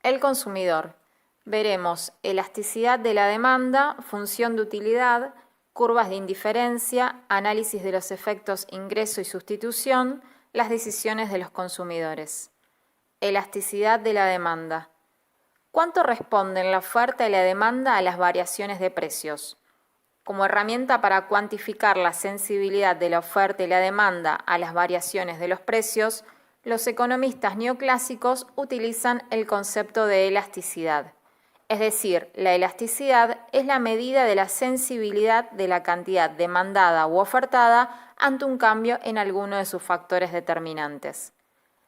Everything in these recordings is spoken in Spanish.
El consumidor. Veremos elasticidad de la demanda, función de utilidad, curvas de indiferencia, análisis de los efectos ingreso y sustitución, las decisiones de los consumidores. Elasticidad de la demanda. ¿Cuánto responden la oferta y la demanda a las variaciones de precios? Como herramienta para cuantificar la sensibilidad de la oferta y la demanda a las variaciones de los precios, los economistas neoclásicos utilizan el concepto de elasticidad. Es decir, la elasticidad es la medida de la sensibilidad de la cantidad demandada u ofertada ante un cambio en alguno de sus factores determinantes.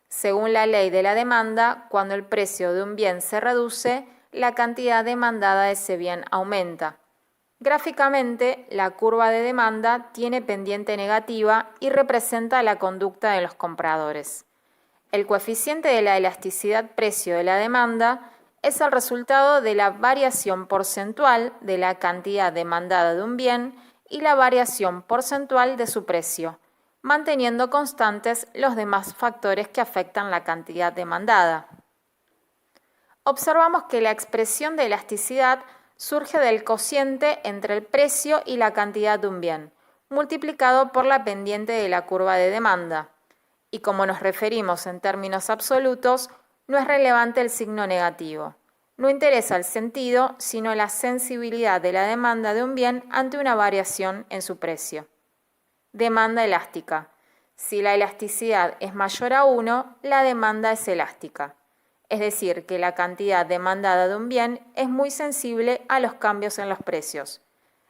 Según la ley de la demanda, cuando el precio de un bien se reduce, la cantidad demandada de ese bien aumenta. Gráficamente, la curva de demanda tiene pendiente negativa y representa la conducta de los compradores. El coeficiente de la elasticidad precio de la demanda es el resultado de la variación porcentual de la cantidad demandada de un bien y la variación porcentual de su precio, manteniendo constantes los demás factores que afectan la cantidad demandada. Observamos que la expresión de elasticidad surge del cociente entre el precio y la cantidad de un bien, multiplicado por la pendiente de la curva de demanda. Y como nos referimos en términos absolutos, no es relevante el signo negativo. No interesa el sentido, sino la sensibilidad de la demanda de un bien ante una variación en su precio. Demanda elástica. Si la elasticidad es mayor a 1, la demanda es elástica. Es decir, que la cantidad demandada de un bien es muy sensible a los cambios en los precios.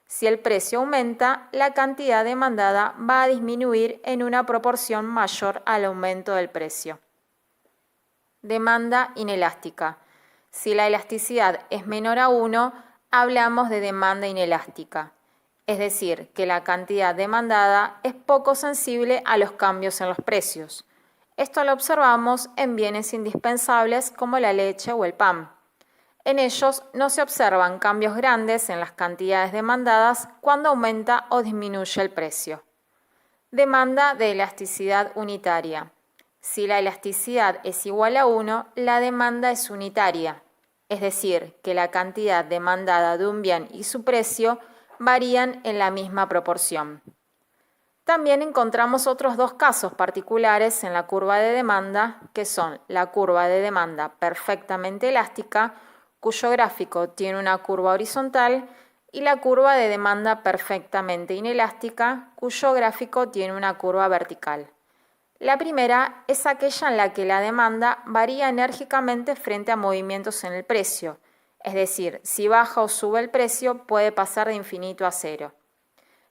Si el precio aumenta, la cantidad demandada va a disminuir en una proporción mayor al aumento del precio. Demanda inelástica. Si la elasticidad es menor a 1, hablamos de demanda inelástica. Es decir, que la cantidad demandada es poco sensible a los cambios en los precios. Esto lo observamos en bienes indispensables como la leche o el pan. En ellos no se observan cambios grandes en las cantidades demandadas cuando aumenta o disminuye el precio. Demanda de elasticidad unitaria. Si la elasticidad es igual a 1, la demanda es unitaria, es decir, que la cantidad demandada de un bien y su precio varían en la misma proporción. También encontramos otros dos casos particulares en la curva de demanda, que son la curva de demanda perfectamente elástica, cuyo gráfico tiene una curva horizontal, y la curva de demanda perfectamente inelástica, cuyo gráfico tiene una curva vertical. La primera es aquella en la que la demanda varía enérgicamente frente a movimientos en el precio, es decir, si baja o sube el precio puede pasar de infinito a cero.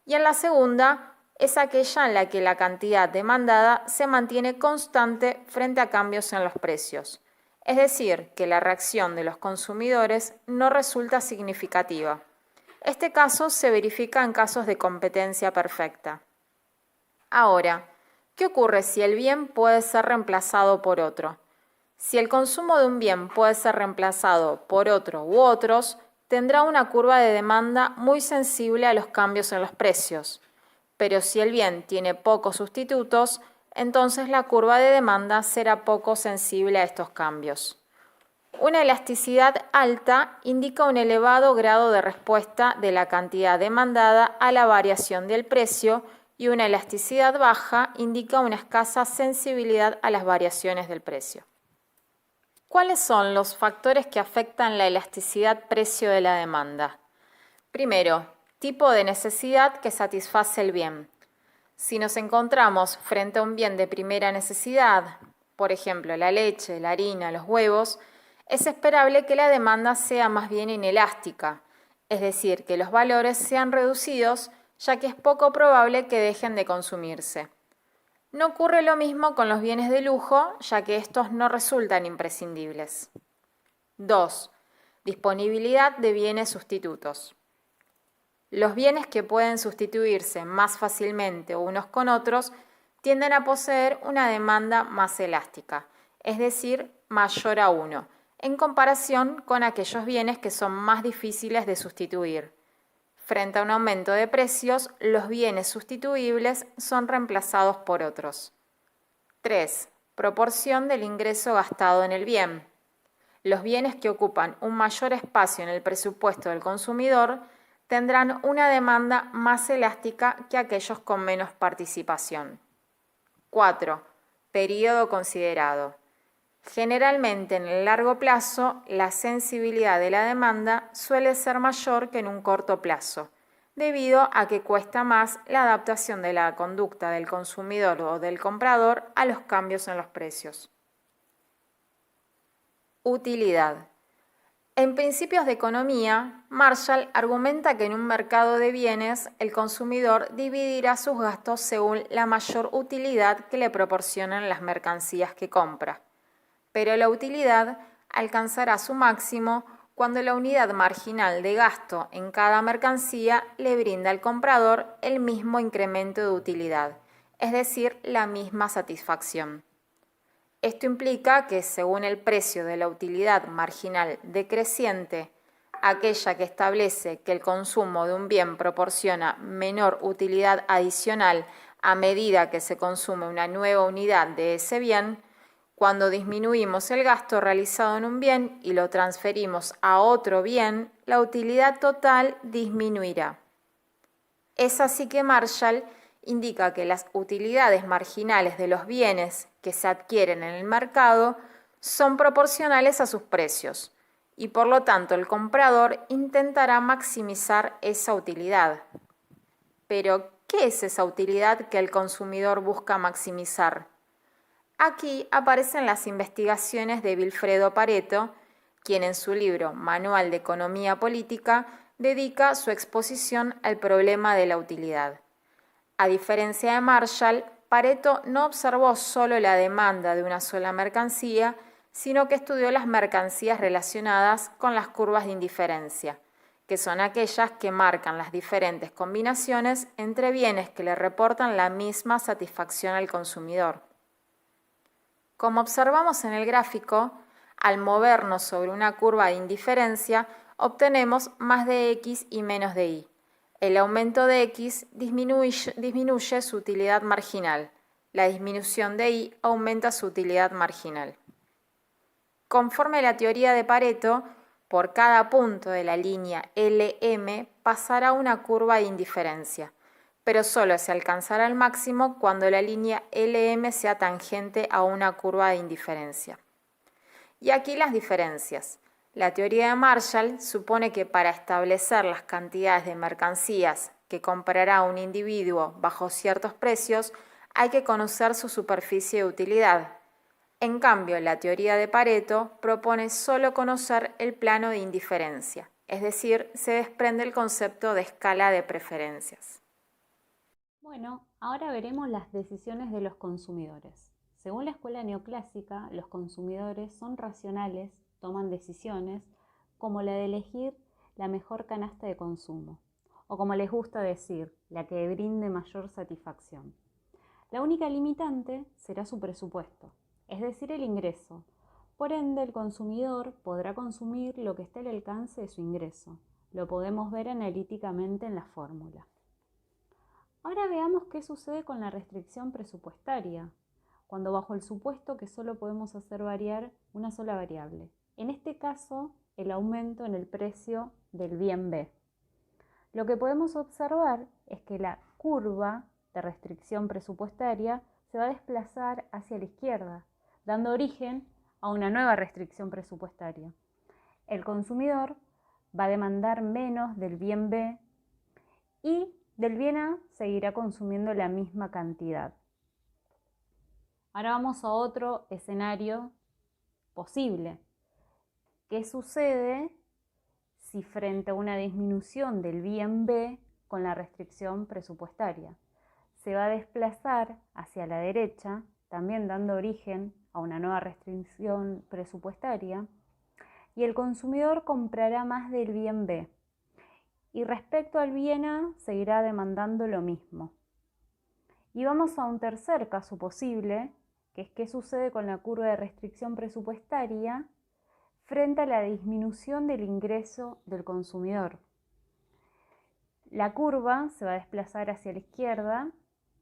Y en la segunda es aquella en la que la cantidad demandada se mantiene constante frente a cambios en los precios, es decir, que la reacción de los consumidores no resulta significativa. Este caso se verifica en casos de competencia perfecta. Ahora, ¿qué ocurre si el bien puede ser reemplazado por otro? Si el consumo de un bien puede ser reemplazado por otro u otros, tendrá una curva de demanda muy sensible a los cambios en los precios. Pero si el bien tiene pocos sustitutos, entonces la curva de demanda será poco sensible a estos cambios. Una elasticidad alta indica un elevado grado de respuesta de la cantidad demandada a la variación del precio y una elasticidad baja indica una escasa sensibilidad a las variaciones del precio. ¿Cuáles son los factores que afectan la elasticidad precio de la demanda? Primero, tipo de necesidad que satisface el bien. Si nos encontramos frente a un bien de primera necesidad, por ejemplo la leche, la harina, los huevos, es esperable que la demanda sea más bien inelástica, es decir, que los valores sean reducidos, ya que es poco probable que dejen de consumirse. No ocurre lo mismo con los bienes de lujo, ya que estos no resultan imprescindibles. 2. Disponibilidad de bienes sustitutos. Los bienes que pueden sustituirse más fácilmente unos con otros tienden a poseer una demanda más elástica, es decir, mayor a 1, en comparación con aquellos bienes que son más difíciles de sustituir. Frente a un aumento de precios, los bienes sustituibles son reemplazados por otros. 3. Proporción del ingreso gastado en el bien. Los bienes que ocupan un mayor espacio en el presupuesto del consumidor tendrán una demanda más elástica que aquellos con menos participación. 4. Período considerado. Generalmente en el largo plazo, la sensibilidad de la demanda suele ser mayor que en un corto plazo, debido a que cuesta más la adaptación de la conducta del consumidor o del comprador a los cambios en los precios. Utilidad. En Principios de Economía, Marshall argumenta que en un mercado de bienes el consumidor dividirá sus gastos según la mayor utilidad que le proporcionan las mercancías que compra. Pero la utilidad alcanzará su máximo cuando la unidad marginal de gasto en cada mercancía le brinda al comprador el mismo incremento de utilidad, es decir, la misma satisfacción. Esto implica que según el precio de la utilidad marginal decreciente, aquella que establece que el consumo de un bien proporciona menor utilidad adicional a medida que se consume una nueva unidad de ese bien, cuando disminuimos el gasto realizado en un bien y lo transferimos a otro bien, la utilidad total disminuirá. Es así que Marshall indica que las utilidades marginales de los bienes que se adquieren en el mercado son proporcionales a sus precios y por lo tanto el comprador intentará maximizar esa utilidad. Pero, ¿qué es esa utilidad que el consumidor busca maximizar? Aquí aparecen las investigaciones de Vilfredo Pareto, quien en su libro Manual de Economía Política dedica su exposición al problema de la utilidad. A diferencia de Marshall, Pareto no observó solo la demanda de una sola mercancía, sino que estudió las mercancías relacionadas con las curvas de indiferencia, que son aquellas que marcan las diferentes combinaciones entre bienes que le reportan la misma satisfacción al consumidor. Como observamos en el gráfico, al movernos sobre una curva de indiferencia, obtenemos más de X y menos de Y. El aumento de X disminuye su utilidad marginal. La disminución de Y aumenta su utilidad marginal. Conforme a la teoría de Pareto, por cada punto de la línea LM pasará una curva de indiferencia, pero solo se alcanzará el máximo cuando la línea LM sea tangente a una curva de indiferencia. Y aquí las diferencias. La teoría de Marshall supone que para establecer las cantidades de mercancías que comprará un individuo bajo ciertos precios, hay que conocer su superficie de utilidad. En cambio, la teoría de Pareto propone solo conocer el plano de indiferencia, es decir, se desprende el concepto de escala de preferencias. Bueno, ahora veremos las decisiones de los consumidores. Según la escuela neoclásica, los consumidores son racionales, toman decisiones como la de elegir la mejor canasta de consumo, o como les gusta decir, la que brinde mayor satisfacción. La única limitante será su presupuesto, es decir, el ingreso. Por ende, el consumidor podrá consumir lo que esté al alcance de su ingreso. Lo podemos ver analíticamente en la fórmula. Ahora veamos qué sucede con la restricción presupuestaria, cuando bajo el supuesto que solo podemos hacer variar una sola variable. En este caso, el aumento en el precio del bien B. Lo que podemos observar es que la curva de restricción presupuestaria se va a desplazar hacia la izquierda, dando origen a una nueva restricción presupuestaria. El consumidor va a demandar menos del bien B y del bien A seguirá consumiendo la misma cantidad. Ahora vamos a otro escenario posible. ¿Qué sucede si frente a una disminución del bien B con la restricción presupuestaria? Se va a desplazar hacia la derecha, también dando origen a una nueva restricción presupuestaria, y el consumidor comprará más del bien B. Y respecto al bien A, seguirá demandando lo mismo. Y vamos a un tercer caso posible, que es qué sucede con la curva de restricción presupuestaria frente a la disminución del ingreso del consumidor. La curva se va a desplazar hacia la izquierda,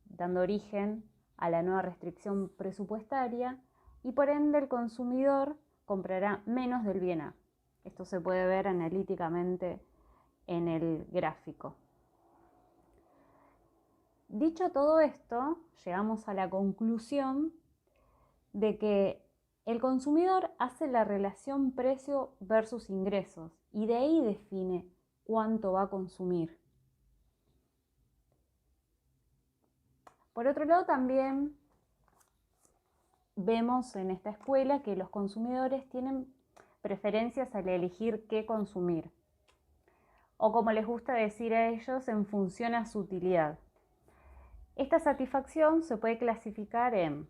dando origen a la nueva restricción presupuestaria, y por ende el consumidor comprará menos del bien A. Esto se puede ver analíticamente en el gráfico. Dicho todo esto, llegamos a la conclusión de que el consumidor hace la relación precio versus ingresos y de ahí define cuánto va a consumir. Por otro lado, también vemos en esta escuela que los consumidores tienen preferencias al elegir qué consumir, o como les gusta decir a ellos, en función a su utilidad. Esta satisfacción se puede clasificar en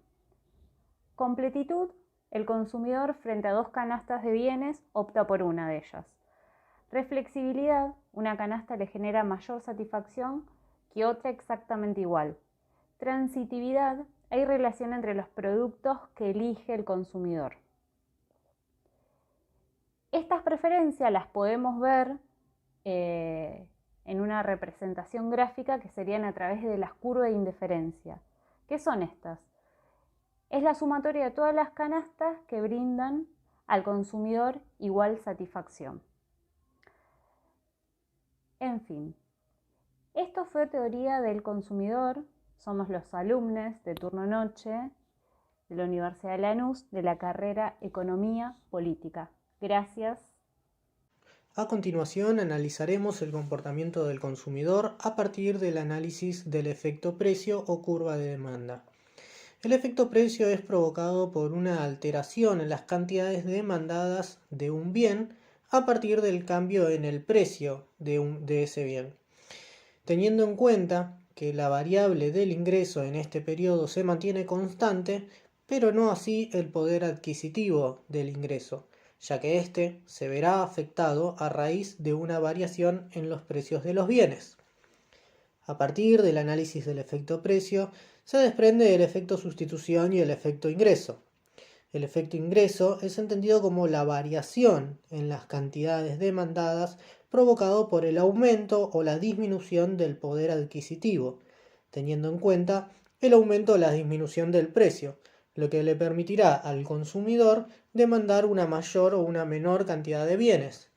completitud. El consumidor frente a dos canastas de bienes opta por una de ellas. Reflexibilidad. Una canasta le genera mayor satisfacción que otra exactamente igual. Transitividad. Hay relación entre los productos que elige el consumidor. Estas preferencias las podemos ver en una representación gráfica que serían a través de las curvas de indiferencia. ¿Qué son estas? Es la sumatoria de todas las canastas que brindan al consumidor igual satisfacción. En fin, esto fue teoría del consumidor. Somos los alumnos de turno noche de la Universidad de Lanús de la carrera Economía Política. Gracias. A continuación analizaremos el comportamiento del consumidor a partir del análisis del efecto precio o curva de demanda. El efecto precio es provocado por una alteración en las cantidades demandadas de un bien a partir del cambio en el precio de ese bien. Teniendo en cuenta que la variable del ingreso en este periodo se mantiene constante, pero no así el poder adquisitivo del ingreso, ya que éste se verá afectado a raíz de una variación en los precios de los bienes. A partir del análisis del efecto precio, se desprende el efecto sustitución y el efecto ingreso. El efecto ingreso es entendido como la variación en las cantidades demandadas provocado por el aumento o la disminución del poder adquisitivo, teniendo en cuenta el aumento o la disminución del precio, lo que le permitirá al consumidor demandar una mayor o una menor cantidad de bienes.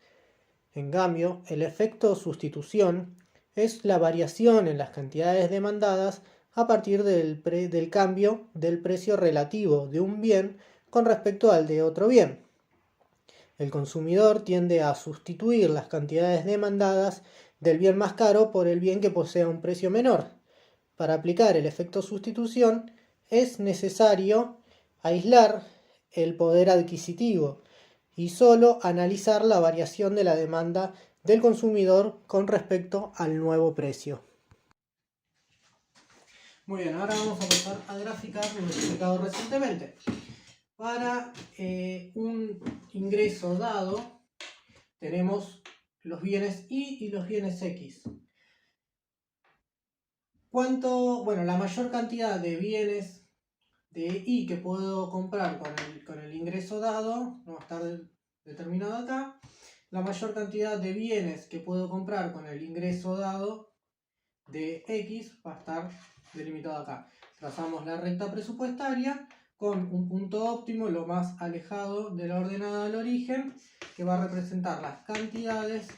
En cambio, el efecto sustitución es la variación en las cantidades demandadas a partir del cambio del precio relativo de un bien con respecto al de otro bien. El consumidor tiende a sustituir las cantidades demandadas del bien más caro por el bien que posea un precio menor. Para aplicar el efecto sustitución es necesario aislar el poder adquisitivo y solo analizar la variación de la demanda del consumidor con respecto al nuevo precio. Muy bien, ahora vamos a pasar a graficar lo explicado recientemente. Para un ingreso dado, tenemos los bienes Y y los bienes X. La mayor cantidad de bienes de Y que puedo comprar con el ingreso dado, no va a estar determinado acá. La mayor cantidad de bienes que puedo comprar con el ingreso dado de X va a estar delimitado acá. Trazamos la recta presupuestaria con un punto óptimo lo más alejado de la ordenada al origen, que va a representar las cantidades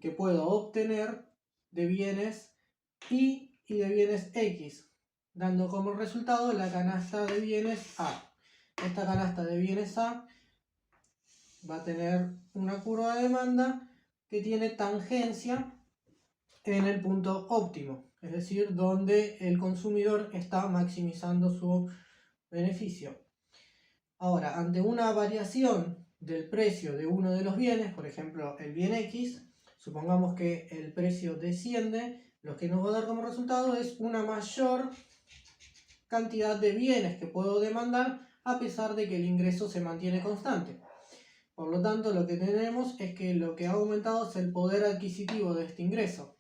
que puedo obtener de bienes Y y de bienes X, dando como resultado la canasta de bienes A. Esta canasta de bienes A va a tener una curva de demanda que tiene tangencia en el punto óptimo, es decir, donde el consumidor está maximizando su beneficio. Ahora, ante una variación del precio de uno de los bienes, por ejemplo el bien X, supongamos que el precio desciende, lo que nos va a dar como resultado es una mayor cantidad de bienes que puedo demandar a pesar de que el ingreso se mantiene constante. Por lo tanto, lo que tenemos es que lo que ha aumentado es el poder adquisitivo de este ingreso.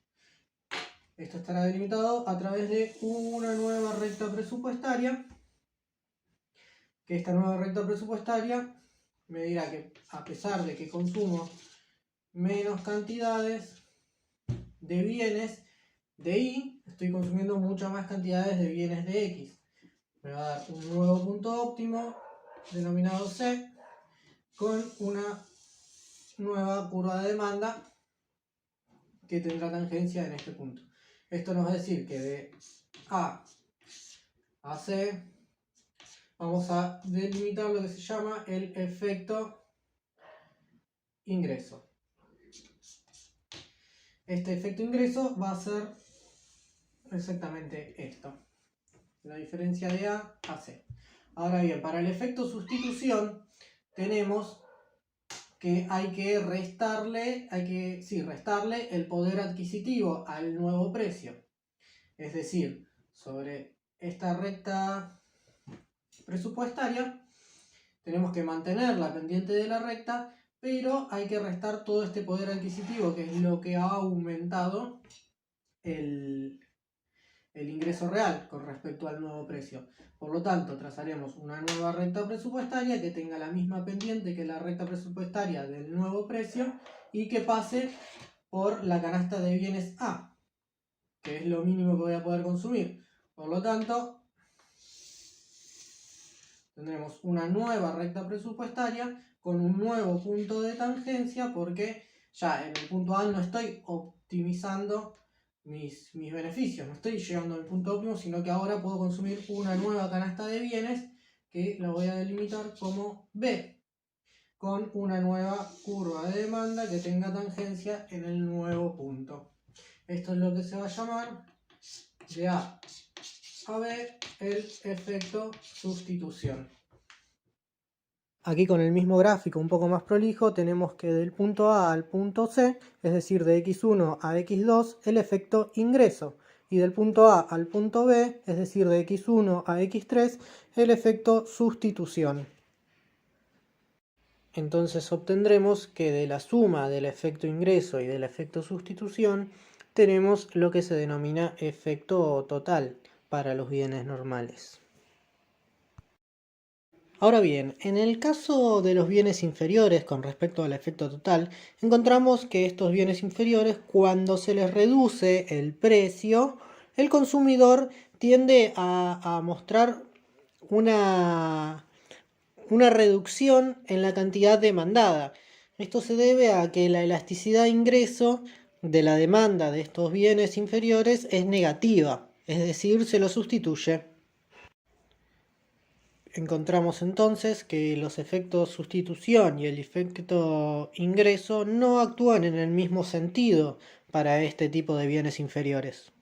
Esto estará delimitado a través de una nueva recta presupuestaria, que esta nueva recta presupuestaria me dirá que a pesar de que consumo menos cantidades de bienes de Y, estoy consumiendo muchas más cantidades de bienes de X. Me va a dar un nuevo punto óptimo denominado C, con una nueva curva de demanda que tendrá tangencia en este punto. Esto nos va a decir que de A a C vamos a delimitar lo que se llama el efecto ingreso. Este efecto ingreso va a ser exactamente esto, la diferencia de A a C. Ahora bien, para el efecto sustitución tenemos que hay que restarle el poder adquisitivo al nuevo precio. Es decir, sobre esta recta presupuestaria tenemos que mantener la pendiente de la recta, pero hay que restar todo este poder adquisitivo, que es lo que ha aumentado el ingreso real con respecto al nuevo precio. Por lo tanto, trazaremos una nueva recta presupuestaria que tenga la misma pendiente que la recta presupuestaria del nuevo precio y que pase por la canasta de bienes A, que es lo mínimo que voy a poder consumir. Por lo tanto, tendremos una nueva recta presupuestaria con un nuevo punto de tangencia, porque ya en el punto A no estoy optimizando mis beneficios, no estoy llegando al punto óptimo, sino que ahora puedo consumir una nueva canasta de bienes que la voy a delimitar como B, con una nueva curva de demanda que tenga tangencia en el nuevo punto. Esto es lo que se va a llamar de A a B el efecto sustitución. Aquí con el mismo gráfico un poco más prolijo tenemos que del punto A al punto C, es decir de X1 a X2, el efecto ingreso, y del punto A al punto B, es decir de X1 a X3, el efecto sustitución. Entonces obtendremos que de la suma del efecto ingreso y del efecto sustitución tenemos lo que se denomina efecto total para los bienes normales. Ahora bien, en el caso de los bienes inferiores con respecto al efecto total, encontramos que estos bienes inferiores, cuando se les reduce el precio, el consumidor tiende a mostrar una reducción en la cantidad demandada. Esto se debe a que la elasticidad de ingreso de la demanda de estos bienes inferiores es negativa, es decir, se lo sustituye. Encontramos entonces que los efectos sustitución y el efecto ingreso no actúan en el mismo sentido para este tipo de bienes inferiores.